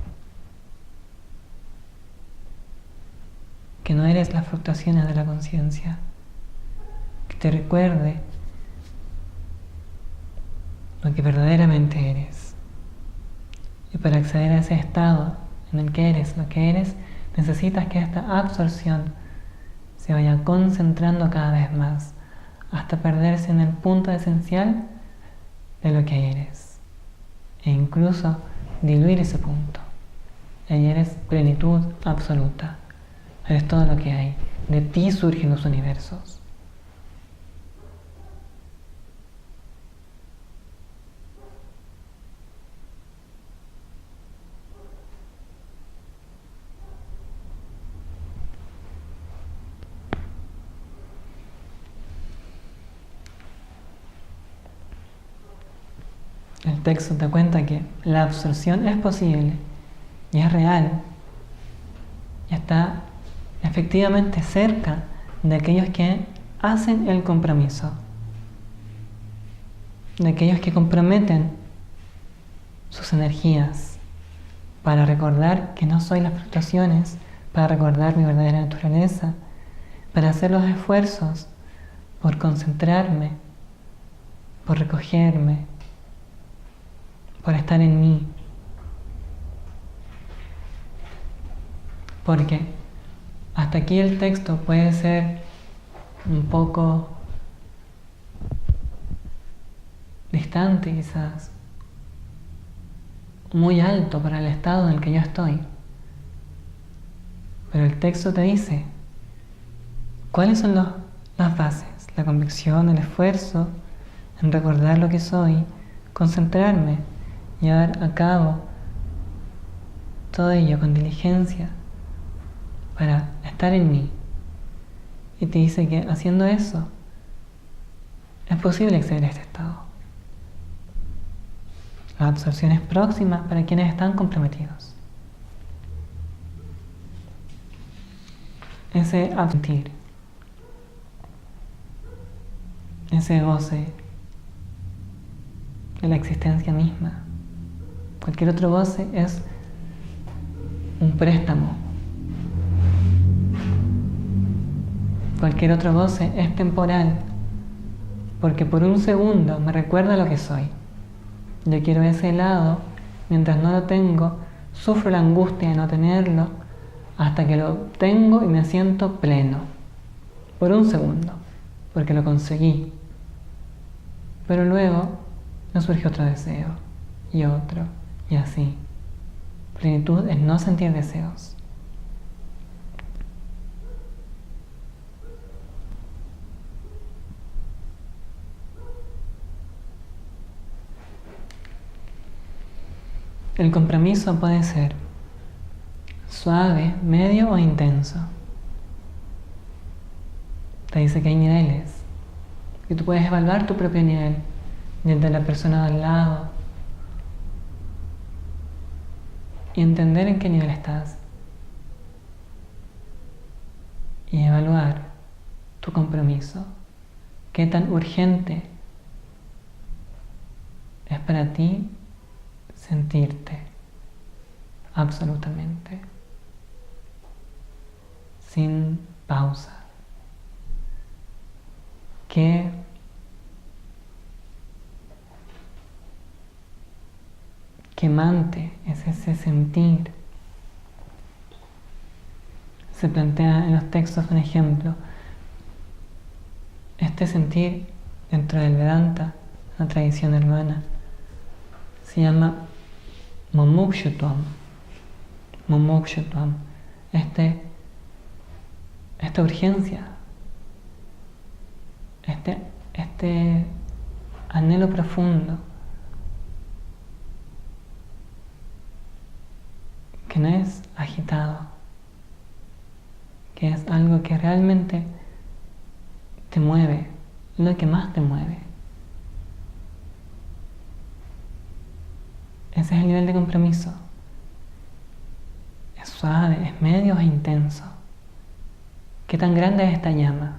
que no eres las fluctuaciones de la conciencia, que te recuerde lo que verdaderamente eres. Y para acceder a ese estado en el que eres lo que eres, necesitas que esta absorción se vaya concentrando cada vez más, hasta perderse en el punto esencial de lo que eres, e incluso diluir ese punto. Ahí eres plenitud absoluta, eres todo lo que hay, de ti surgen los universos. El texto te cuenta que la absorción es posible y es real y está efectivamente cerca de aquellos que hacen el compromiso, de aquellos que comprometen sus energías para recordar que no soy las fluctuaciones, para recordar mi verdadera naturaleza, para hacer los esfuerzos por concentrarme, por recogerme, por estar en mí. Porque hasta aquí el texto puede ser un poco distante quizás, muy alto para el estado en el que yo estoy. Pero el texto te dice cuáles son las bases, la convicción, el esfuerzo en recordar lo que soy, concentrarme, llevar a cabo todo ello con diligencia para estar en mí. Y te dice que haciendo eso es posible acceder a este estado. La absorción es próxima para quienes están comprometidos. Ese sentir, ese goce de la existencia misma. Cualquier otro goce es un préstamo. Cualquier otro goce es temporal, porque por un segundo me recuerda lo que soy. Yo quiero ese helado, mientras no lo tengo, sufro la angustia de no tenerlo, hasta que lo tengo y me siento pleno. Por un segundo, porque lo conseguí. Pero luego me surge otro deseo, y otro, y así. Plenitud es no sentir deseos. El compromiso puede ser suave, medio o intenso. Te dice que hay niveles, que tú puedes evaluar tu propio nivel, y el de la persona de al lado, y entender en qué nivel estás, y evaluar tu compromiso, qué tan urgente es para ti sentirte absolutamente, sin pausa. ¿Qué quemante es ese sentir? Se plantea en los textos un ejemplo. Este sentir dentro del Vedanta, la tradición hermana, se llama Mumukshutvam. Mumukshutvam. Esta urgencia, este anhelo profundo, que no es agitado, que es algo que realmente te mueve, lo que más te mueve. Ese es el nivel de compromiso. Es suave, es medio, es intenso. ¿Qué tan grande es esta llama?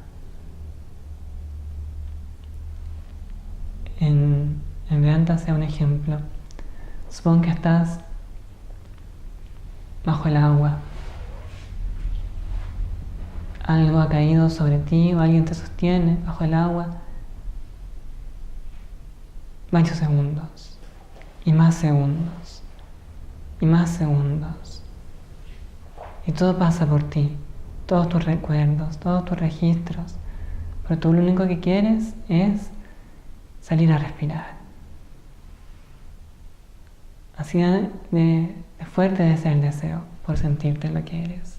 En Vedanta se da un ejemplo. Supón que estás bajo el agua. Algo ha caído sobre ti o alguien te sostiene bajo el agua varios segundos, y más segundos, y más segundos. Y todo pasa por ti, todos tus recuerdos, todos tus registros, pero tú lo único que quieres es salir a respirar. Así de fuerte debe ser el deseo por sentirte lo que eres.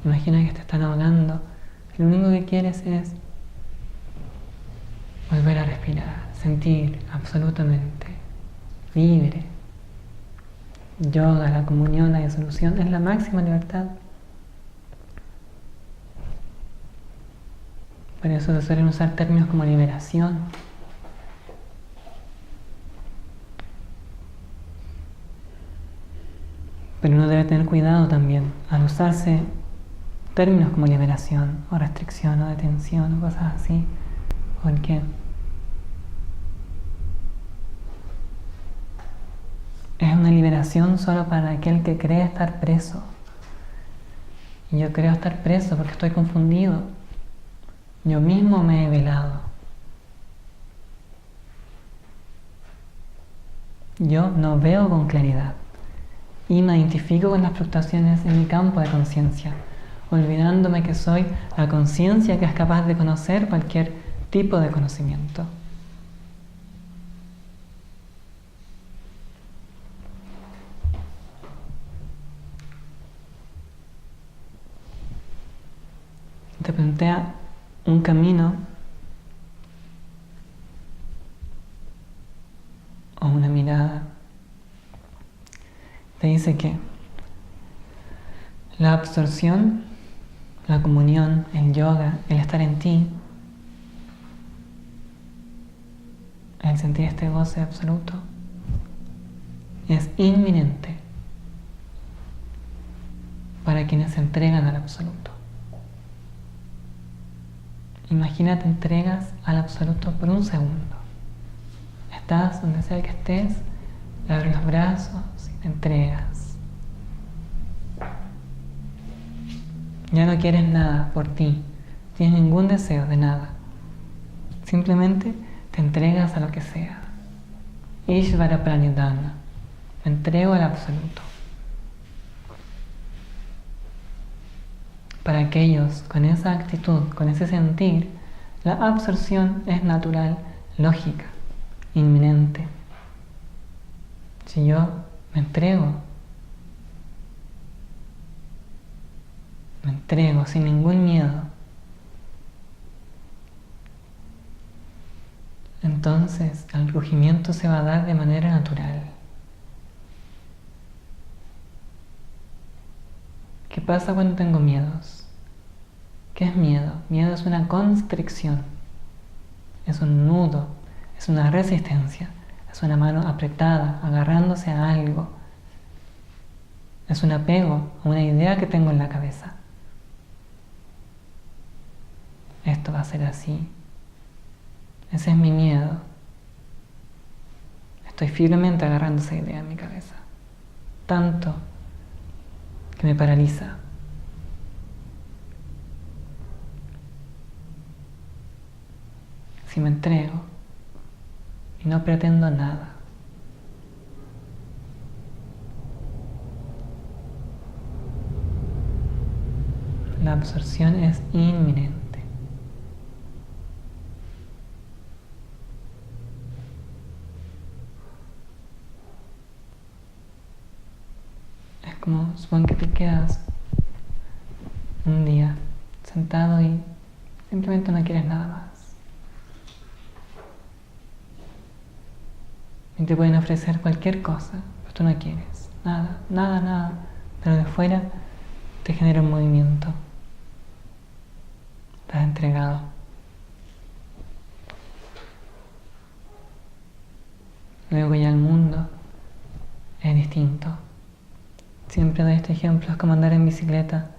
Imagina que te están ahogando. Lo único que quieres es volver a respirar, sentir absolutamente libre. Yoga, la comunión, la disolución es la máxima libertad. Por eso se suelen usar términos como liberación. Pero uno debe tener cuidado también al usarse términos como liberación o restricción o detención o cosas así, porque es una liberación solo para aquel que cree estar preso. Y yo creo estar preso porque estoy confundido. Yo mismo me he velado. Yo no veo con claridad y me identifico con las fluctuaciones en mi campo de conciencia, olvidándome que soy la conciencia que es capaz de conocer cualquier tipo de conocimiento. Te plantea un camino o una mirada. Te dice que la absorción, la comunión, el yoga, el estar en ti, el sentir este goce absoluto, es inminente para quienes se entregan al absoluto. Imagina te entregas al absoluto por un segundo. Estás donde sea que estés, le abres los brazos y te entregas. Ya no quieres nada por ti, no tienes ningún deseo de nada. Simplemente te entregas a lo que sea. Ishvara Pranidhana, me entrego al absoluto. Para aquellos con esa actitud, con ese sentir, la absorción es natural, lógica, inminente. Si yo me entrego sin ningún miedo, entonces el rugimiento se va a dar de manera natural. ¿Qué pasa cuando tengo miedos? ¿Qué es miedo? Miedo es una constricción, es un nudo, es una resistencia, es una mano apretada, agarrándose a algo. Es un apego a una idea que tengo en la cabeza. Esto va a ser así. Ese es mi miedo. Estoy firmemente agarrando esa idea en mi cabeza. Tanto que me paraliza. Si me entrego y no pretendo nada, la absorción es inminente. Es como, supón que te quedas un día sentado y simplemente no quieres nada más. Y te pueden ofrecer cualquier cosa, pero tú no quieres. Nada, nada, nada. Pero de fuera te genera un movimiento. Estás entregado. Luego ya el mundo es distinto. Siempre doy este ejemplo, es como andar en bicicleta.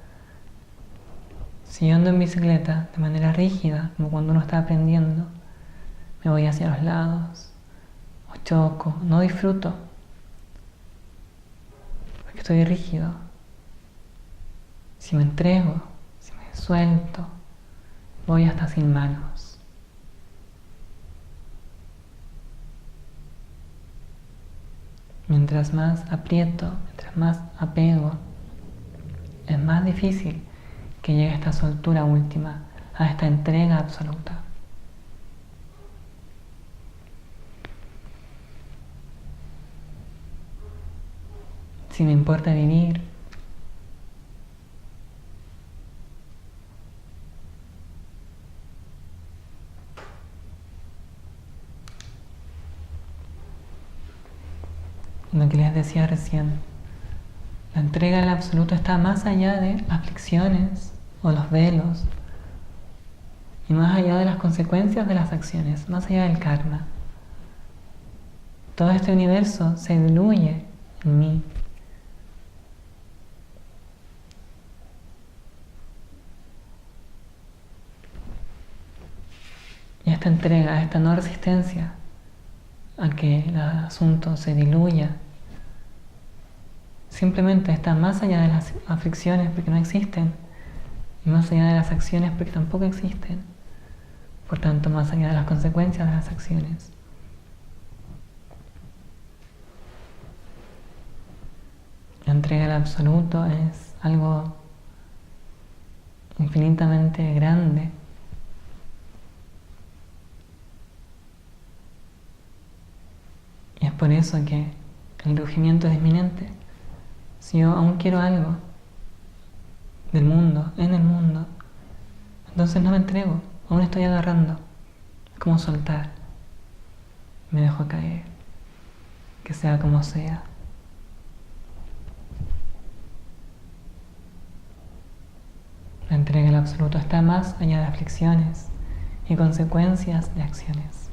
Si yo ando en bicicleta de manera rígida, como cuando uno está aprendiendo, me voy hacia los lados, o choco, no disfruto, porque estoy rígido. Si me entrego, si me suelto, voy hasta sin manos. Mientras más aprieto, mientras más apego, es más difícil que llegue a esta soltura última, a esta entrega absoluta. Si me importa vivir, lo que les decía recién, la entrega al absoluto está más allá de aflicciones o los velos, y más allá de las consecuencias de las acciones, más allá del karma. Todo este universo se diluye en mí. Y esta entrega, esta no resistencia a que el asunto se diluya, simplemente está más allá de las aflicciones porque no existen, y más allá de las acciones porque tampoco existen. Por tanto, más allá de las consecuencias de las acciones. La entrega al absoluto es algo infinitamente grande. Y es por eso que el rugimiento es inminente. Si yo aún quiero algo del mundo, en el mundo, entonces no me entrego, aún estoy agarrando. Es como soltar. Me dejo caer, que sea como sea. La entrega al absoluto está más allá de aflicciones y consecuencias de acciones.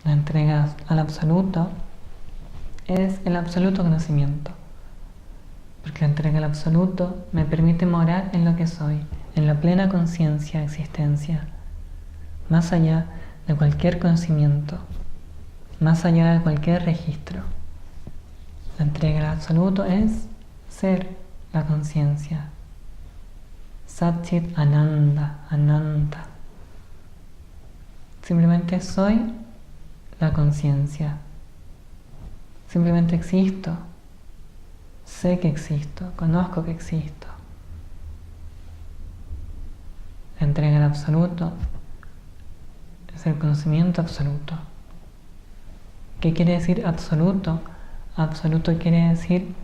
La entrega al absoluto es el absoluto conocimiento, porque la entrega al absoluto me permite morar en lo que soy, en la plena conciencia de existencia, más allá de cualquier conocimiento, más allá de cualquier registro. La entrega al absoluto es ser la conciencia. Satchit Ananda, Ananta. Simplemente soy la conciencia. Simplemente existo. Sé que existo, conozco que existo. La entrega al absoluto es el conocimiento absoluto. ¿Qué quiere decir absoluto? Absoluto quiere decir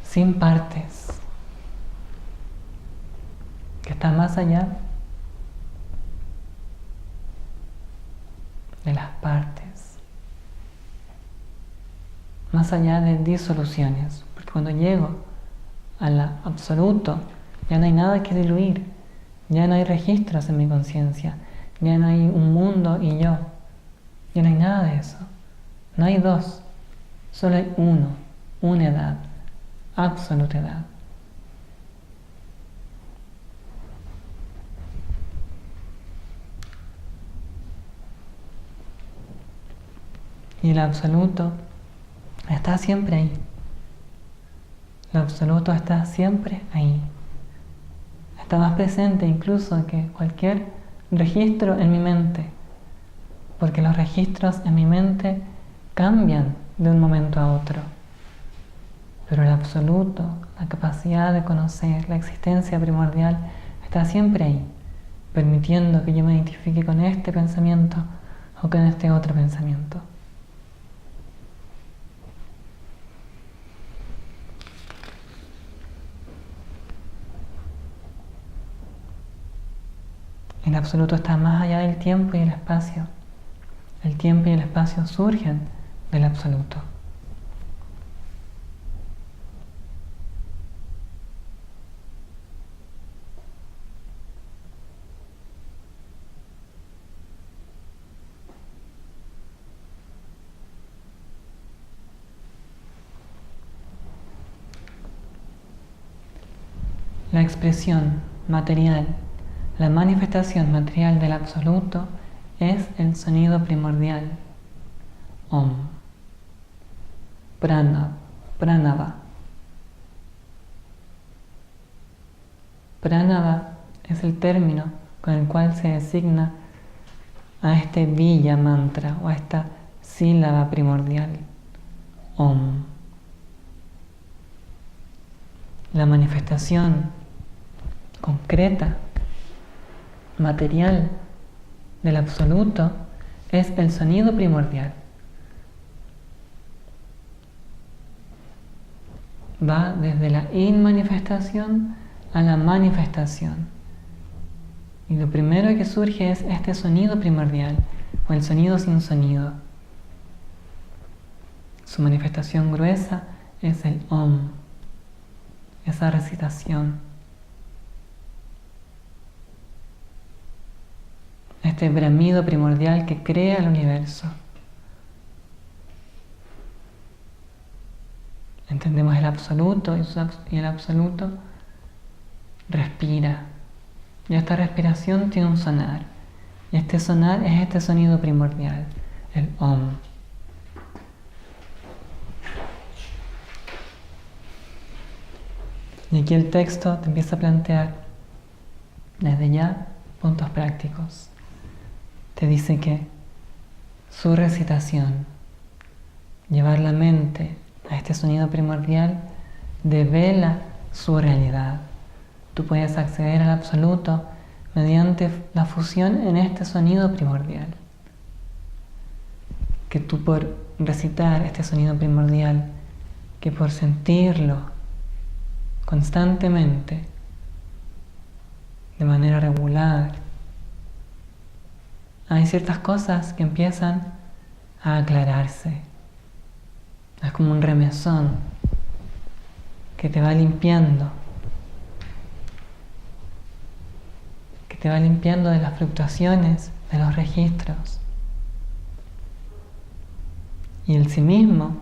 sin partes, que está más allá de las partes, más allá de disoluciones, porque cuando llego al absoluto ya no hay nada que diluir, ya no hay registros en mi conciencia, ya no hay un mundo y yo, ya no hay nada de eso, no hay dos, solo hay uno, unidad, absolutidad. Y el absoluto está siempre ahí. El absoluto está siempre ahí. Está más presente incluso que cualquier registro en mi mente, porque los registros en mi mente cambian de un momento a otro. Pero el absoluto, la capacidad de conocer, la existencia primordial, está siempre ahí, permitiendo que yo me identifique con este pensamiento o con este otro pensamiento. El absoluto está más allá del tiempo y el espacio. El tiempo y el espacio surgen del absoluto. la expresión material, la manifestación material del absoluto es el sonido primordial, Om. Pranava. Pranava es el término con el cual se designa a este Bija mantra o a esta sílaba primordial, Om. La manifestación concreta, material del absoluto es el sonido primordial. Va desde la inmanifestación a la manifestación. Y lo primero que surge es este sonido primordial, o el sonido sin sonido. Su manifestación gruesa es el Om, esa recitación. Este bramido primordial que crea el universo. Entendemos el absoluto y el absoluto respira. Y esta respiración tiene un sonar. Y este sonar es este sonido primordial, el Om. Y aquí el texto te empieza a plantear desde ya puntos prácticos. Te dice que su recitación, llevar la mente a este sonido primordial, devela su realidad. Tú puedes acceder al absoluto mediante la fusión en este sonido primordial. Que tú por recitar este sonido primordial, que por sentirlo constantemente, de manera regular, hay ciertas cosas que empiezan a aclararse. Es como un remesón que te va limpiando, de las fluctuaciones de los registros. Y el sí mismo,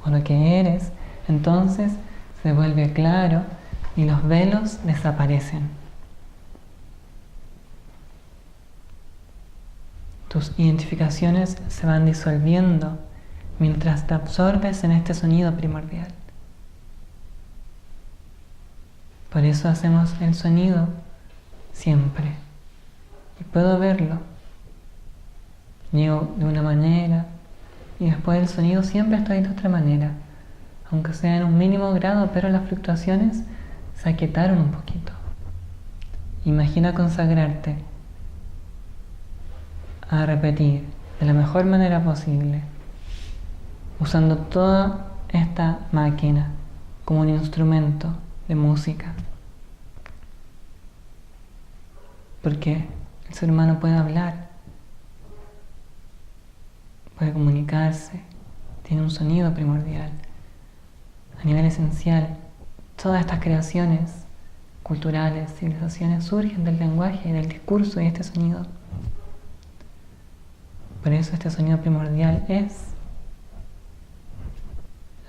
o lo que eres, entonces se vuelve claro y los velos desaparecen. Tus identificaciones se van disolviendo mientras te absorbes en este sonido primordial. Por eso hacemos el sonido siempre. Y puedo verlo. Llego de una manera y después del sonido siempre estoy de otra manera. Aunque sea en un mínimo grado, pero las fluctuaciones se aquietaron un poquito. Imagina consagrarte a repetir de la mejor manera posible, usando toda esta máquina como un instrumento de música. Porque el ser humano puede hablar, puede comunicarse, tiene un sonido primordial. A nivel esencial, todas estas creaciones culturales, civilizaciones surgen del lenguaje y del discurso y este sonido. Por eso este sonido primordial es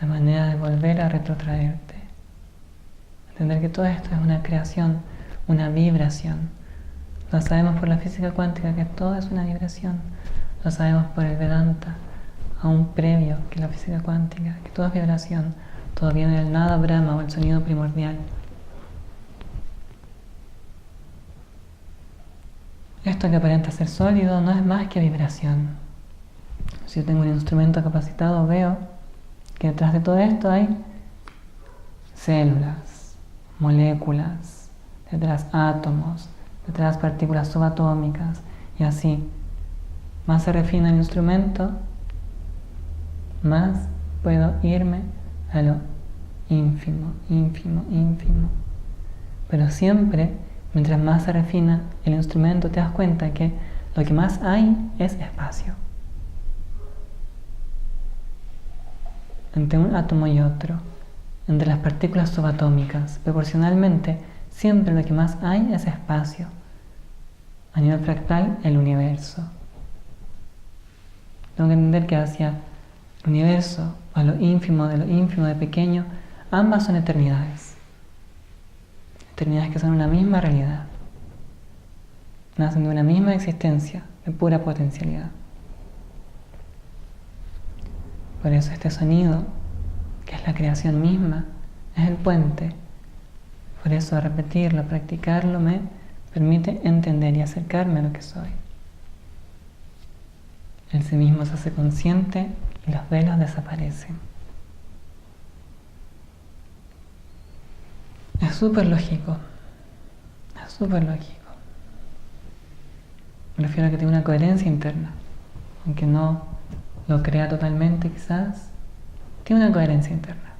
la manera de volver a retrotraerte. Entender que todo esto es una creación, una vibración. Lo sabemos por la física cuántica que todo es una vibración. Lo sabemos por el Vedanta, aún previo que la física cuántica, que todo es vibración. Todo viene del nada Brahma o el sonido primordial. Esto que aparenta ser sólido no es más que vibración. Si yo tengo un instrumento capacitado, veo que detrás de todo esto hay células, moléculas, detrás átomos, detrás partículas subatómicas, y así. Más se refina el instrumento, más puedo irme a lo ínfimo, ínfimo, ínfimo. Pero siempre, mientras más se refina el instrumento, te das cuenta que lo que más hay es espacio. Entre un átomo y otro, entre las partículas subatómicas, proporcionalmente, siempre lo que más hay es espacio. A nivel fractal, el universo. Tengo que entender que hacia el universo, a lo ínfimo de pequeño, ambas son eternidades. Trinidades que son una misma realidad, nacen de una misma existencia, de pura potencialidad. Por eso este sonido, que es la creación misma, es el puente. Por eso repetirlo, practicarlo me permite entender y acercarme a lo que soy. El sí mismo se hace consciente y los velos desaparecen. Es súper lógico. Es súper lógico. Me refiero a que tiene una coherencia interna. Aunque no lo crea totalmente quizás, tiene una coherencia interna.